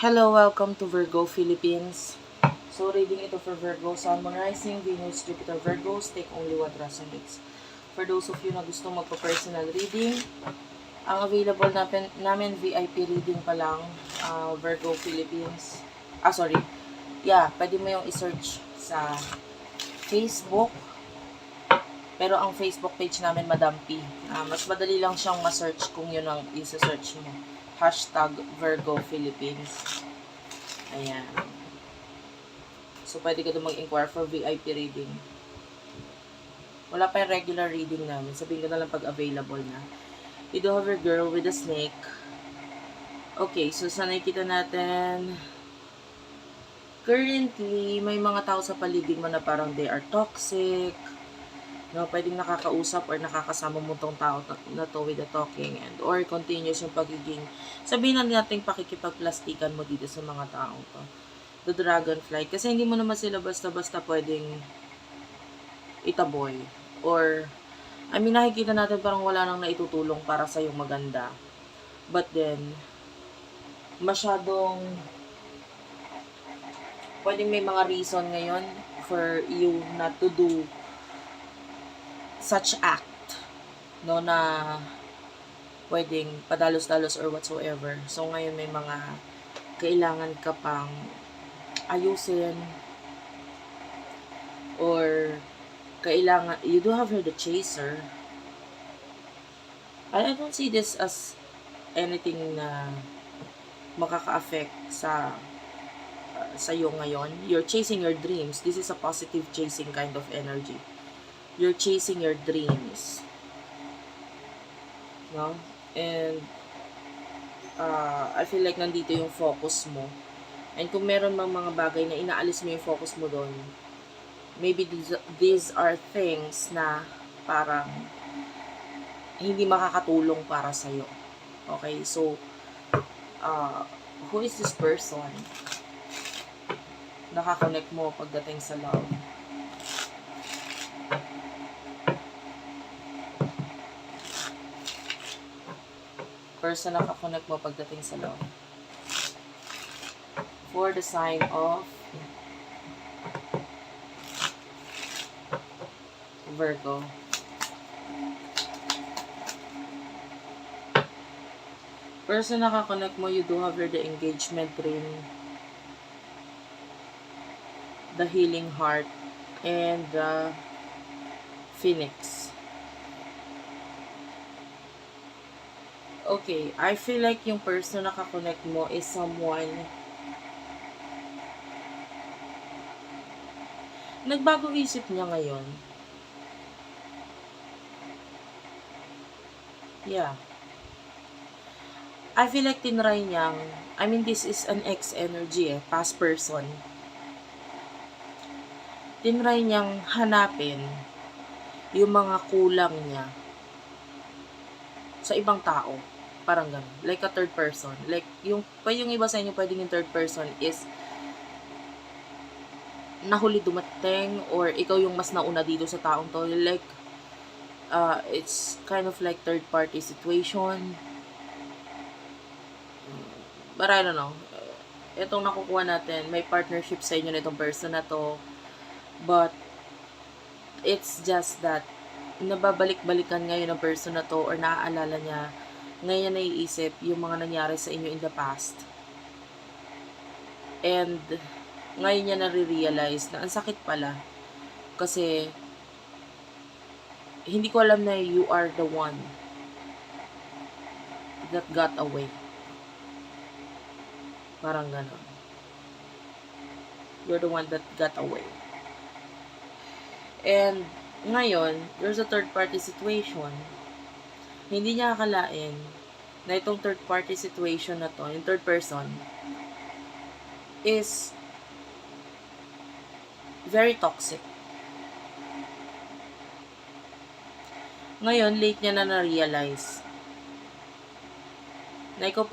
Hello, welcome to Virgo Philippines. So, reading ito for Virgo, Sun, Moon, Rising, Venus, Jupiter, Virgos, take only what resonates. For those of you na gusto magpa-personal reading, ang available namin VIP reading pa lang, Virgo Philippines. Pwede mo yung i-search sa Facebook. Pero ang Facebook page namin, Madam P. Mas madali lang siyang ma-search kung yun ang isa-search mo. #Virgo Philippines. Ayan. So, pwede ka doon mag-inquire for VIP reading. Wala pa yung regular reading namin. Sabihin ko na lang pag available na. You do have your girl with a snake. Okay, so sa nakikita natin, currently, may mga tao sa paligid mo na parang they are toxic. No, pwedeng nakakausap or nakakasama mo tong tao na to with the talking or continuous yung pagiging, sabihin na natin pakikipagplastikan mo dito sa mga tao to. The dragonfly. Kasi hindi mo naman sila basta-basta pwedeng itaboy. Or, nakikita natin parang wala nang naitutulong para sa yung maganda. But then, masyadong, pwedeng may mga reason ngayon for you not to do such act, no, na pwedeng padalos-dalos or whatsoever. So, ngayon may mga kailangan ka pang ayusin or kailangan, you do have here the chaser. I don't see this as anything na makaka-affect sa sa'yo ngayon. You're chasing your dreams. This is a positive chasing kind of energy. You're chasing your dreams. No? And I feel like nandito yung focus mo. And kung meron mang mga bagay na inaalis mo yung focus mo doon, maybe these are things na parang hindi makakatulong para sa'yo. Okay? So, who is this person? Nakakonect mo pagdating sa love. Person nakakonect mo pagdating sa love. For the sign of Virgo. Person nakakonect mo, you do have the engagement ring, the healing heart, and the phoenix. Okay, I feel like yung person na nakakonect mo is someone nagbago isip niya ngayon. Yeah. I feel like tinry niyang, this is an ex energy past person. Tinry niyang hanapin yung mga kulang niya sa ibang tao. Parang gano'n. Like a third person. Like, yung iba sa inyo pwedeng yung third person is nahuli dumating or ikaw yung mas nauna dito sa taong to. Like, it's kind of like third party situation. But I don't know. Itong nakukuha natin, may partnership sa inyo na itong person na to. But, it's just that, nababalik-balikan ngayon ng person na to or naaalala niya, ngayon naiisip yung mga nangyari sa inyo in the past. And, ngayon niya nare-realize na ang sakit pala. Kasi, hindi ko alam na you are the one that got away. Parang gano'n. You're the one that got away. And, ngayon, there's a third party situation. Hindi niya akalain na itong third party situation na to, yung third person, is very toxic. Ngayon, late niya na na-realize na ikaw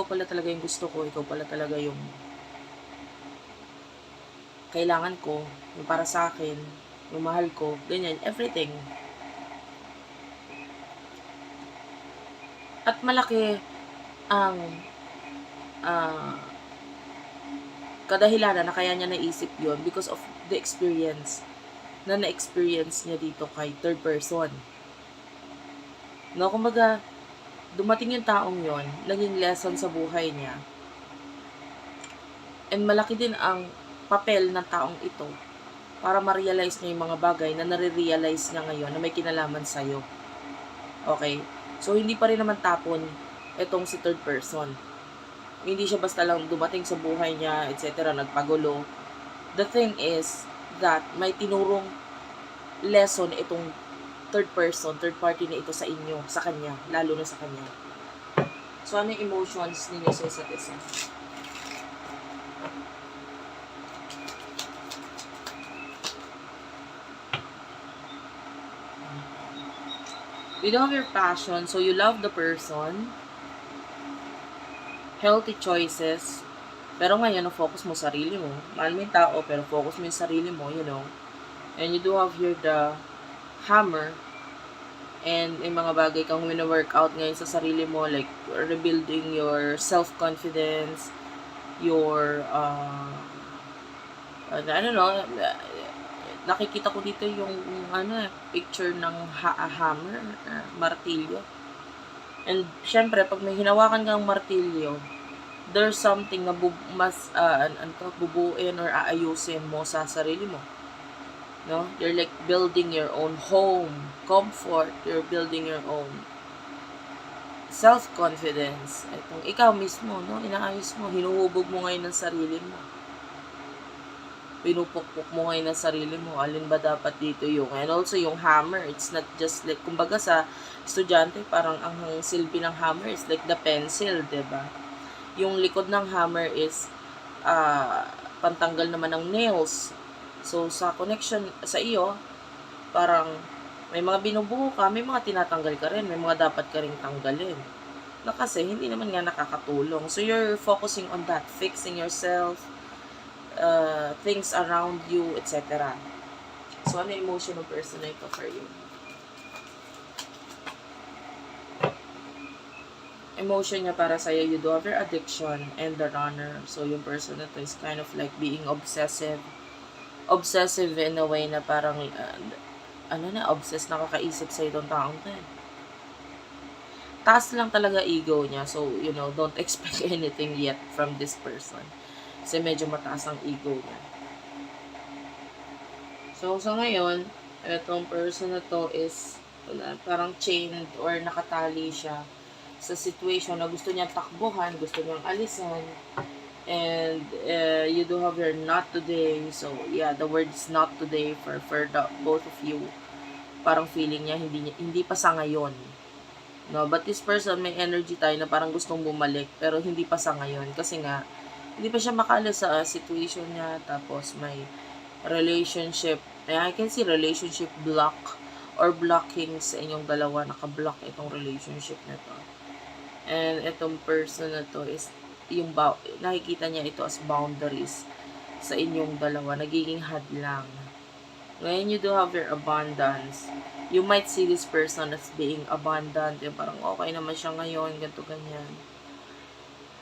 pala talaga yung gusto ko, ikaw pala talaga yung kailangan ko, yung para sa akin, yung mahal ko, ganyan, everything. At malaki ang kadahilanan na kaya niya naisip yon because of the experience na na-experience niya dito kay third person. No, kumbaga, dumating yung taong yon, naging lesson sa buhay niya. And malaki din ang papel ng taong ito para ma-realize niya yung mga bagay na nare-realize niya ngayon na may kinalaman sa'yo. Okay? So, hindi pa rin naman tapon itong si third person. Hindi siya basta lang dumating sa buhay niya, etc., nagpagulo. The thing is that may tinurong lesson itong third person, third party na ito sa inyo, sa kanya, lalo na sa kanya. So, ano yung emotions ninyo sa isa't isa? You don't have your passion, so you love the person. Healthy choices. Pero ngayon, focus mo sarili mo. Mahal mo yung tao, pero focus mo yung sarili mo, you know. And you do have here the hammer. And yung mga bagay kang wina-workout ngayon sa sarili mo, like rebuilding your self-confidence, your, I don't know, nakikita ko dito yung picture ng hammer, martilyo. And syempre, pag may hinawakan kang martilyo, there's something na bubuin or aayusin mo sa sarili mo. No? You're like building your own home, comfort, you're building your own self-confidence. Itong ikaw mismo, no? Inaayos mo, hinuhubog mo ngayon ng sarili mo. Pinupukpok mo ngayon ng sarili mo, alin ba dapat dito yung, and also yung hammer, it's not just like, kumbaga sa estudyante, parang ang silbi ng hammer is like the pencil, diba? Yung likod ng hammer is, pantanggal naman ng nails. So, sa connection sa iyo, parang, may mga binubuo ka, may mga tinatanggal ka rin, may mga dapat ka rin tanggalin. Na kasi, hindi naman nga nakakatulong. So, you're focusing on that, fixing yourself, things around you, etc. So, ano yung emotional person na ito for you? Emotion niya para sa'yo, you do have your addiction and the runner. So, yung person na to is kind of like being obsessive. Obsessive in a way na parang, obsessed nakakaisip sa itong taong to. Taas lang talaga ego niya. So, you know, don't expect anything yet from this person. Kasi medyo mataas ang ego niya. So, sa ngayon, itong person na to is parang chained or nakatali siya sa situation na gusto niyang takbuhan, gusto niyang alisan. And you do have your not today. So, yeah, the word is not today for the both of you. Parang feeling niya, hindi pa sa ngayon. No, but this person, may energy tayo na parang gustong bumalik, pero hindi pa sa ngayon. Kasi nga, hindi pa siya makaalis sa situation niya, tapos may relationship, I can see relationship block or blocking sa inyong dalawa, naka-block itong relationship na to. And itong person na to is, nakikita niya ito as boundaries sa inyong dalawa, nagiging hadlang. When you do have your abundance, you might see this person as being abundant, yung parang okay naman siya ngayon, ganito, ganyan.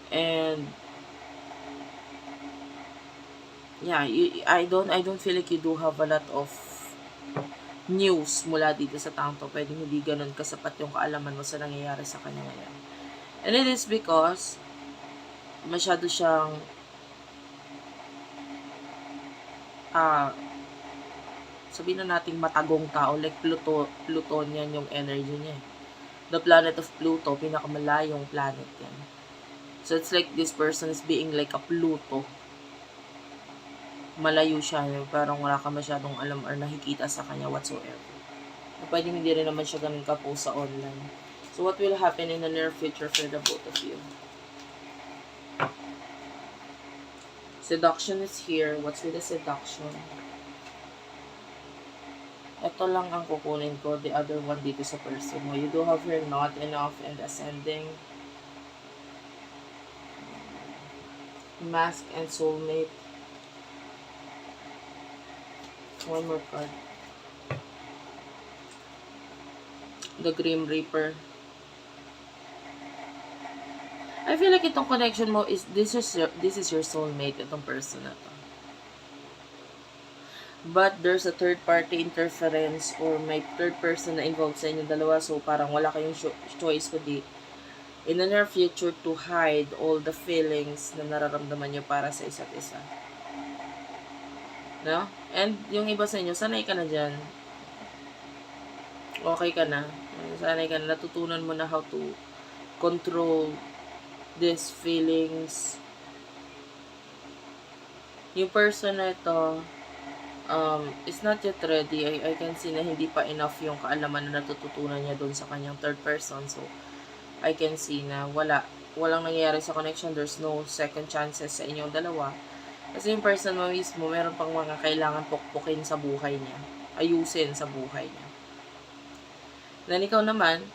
And yeah, I don't feel like you do have a lot of news mula dito sa taong to. Pwedeng hindi ganun kasapat yung kaalaman mo sa nangyayari sa kanya ngayon. And it is because masyado siyang sabihin na nating matagong tao, like Plutonian yung energy niya. The planet of Pluto, pinakamalayong planet yan. So it's like this person is being like a Pluto. Malayo siya, parang wala ka masyadong alam or nakikita sa kanya whatsoever. Pwedeng hindi rin naman siya ganun ka po sa online. So what will happen in the near future for the both of you? Seduction is here. What's with the seduction? Ito lang ang kukunin ko, the other one dito sa person mo. You do have your not enough and ascending. Mask and soulmate. One more card. The Grim Reaper. I feel like itong connection mo is, this is your soulmate, itong person na to. But there's a third party interference or may third person na involved sa inyong dalawa, so parang wala kayong choice kundi in the near future to hide all the feelings na nararamdaman nyo para sa isa't isa. No? And yung iba sa inyo, sanay ka na dyan. Okay ka na. Sanay ka na. Natutunan mo na how to control these feelings. Yung person na ito, is not yet ready. I can see na hindi pa enough yung kaalaman na natututunan niya doon sa kanyang third person. So, I can see na walang nangyayari sa connection. There's no second chances sa inyong dalawa. Kasi yung person mo mismo, meron pang mga kailangan pukpukin sa buhay niya. Ayusin sa buhay niya. Then, ikaw naman,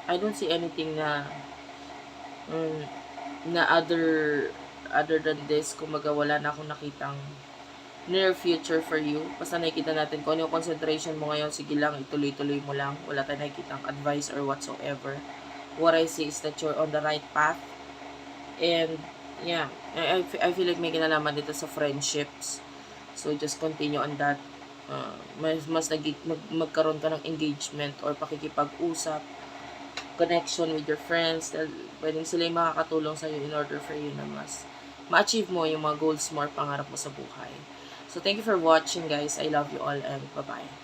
I don't see anything na other than this, kumaga wala na akong nakitang near future for you. Basta nakikita natin kung ano yung concentration mo ngayon, sige lang, ituloy-tuloy mo lang. Wala tayong nakikitang advice or whatsoever. What I see is that you're on the right path. And, yeah, I feel like may kinalaman dito sa friendships. So, just continue on that. Magkaroon ka ng engagement or pakikipag-usap, connection with your friends. Pwedeng sila yung makakatulong sa'yo in order for you na mas ma-achieve mo yung mga goals mo or pangarap mo sa buhay. So, thank you for watching, guys. I love you all and bye-bye.